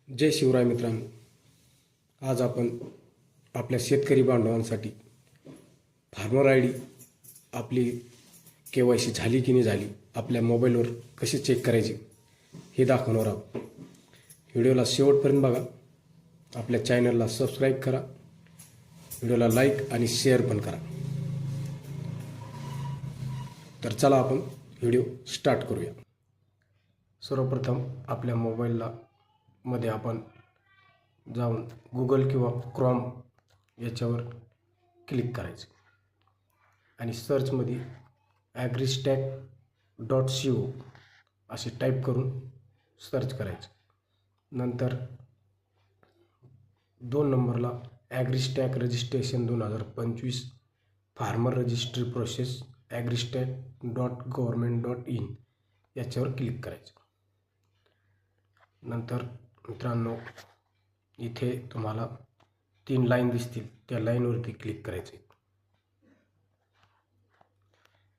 जय शिवराय मित्रांनो, आज आपण आपल्या शेतकरी बांधवांसाठी फार्मर आय डी आपली KYC झाली की नाही झाली आपल्या मोबाईलवर कशी चेक करायची हे दाखवणार आहोत। व्हिडिओला शेवटपर्यंत बघा, आपल्या चॅनलला सबस्क्राईब करा, व्हिडिओला लाईक आणि शेअर पण करा। तर चला आपण व्हिडिओ स्टार्ट करूया। सर्वप्रथम आपल्या मोबाईलला मध्ये आपण जाऊन गूगल किंवा क्रोम याच्यावर क्लिक करायचे आणि सर्चमध्ये agristack.co असे टाईप करून सर्च करायचे। नंतर 2 नंबरला AgriStack registration 2025 farmer registry process agristack.government.in याच्यावर क्लिक करायचे। नंतर मित्रांनो, इथे तुम्हाला 3 लाईन दिसतील, त्या लाईनवरती क्लिक करायचे।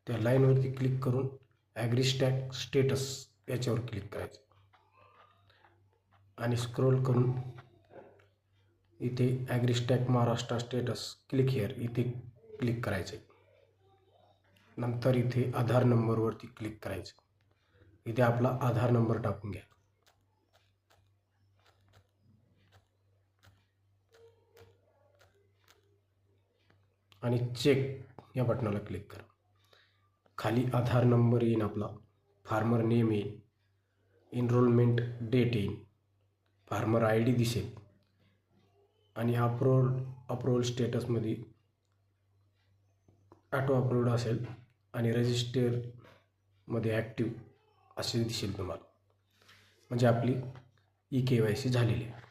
त्या लाईनवरती क्लिक करून ॲग्रिस्टॅक स्टेटस याच्यावर क्लिक करायचे आणि स्क्रोल करून इथे AgriStack Maharashtra status click here इथे क्लिक करायचे। नंतर इथे आधार नंबरवरती क्लिक करायचे। इथे आपला आधार नंबर टाकून घ्या आणि चेक या बटनाला क्लिक करा। खाली आधार नंबर येईल, आपला फार्मर नेम येईल, एनरोलमेंट डेट येईल, फार्मर ID दिसेल आणि अप्रूव्हल स्टेटसमध्ये ऑटो अप्रूव्ड असेल आणि रजिस्टरमध्ये ॲक्टिव्ह असे दिसेल तुम्हाला, म्हणजे आपली KYC झालेली आहे।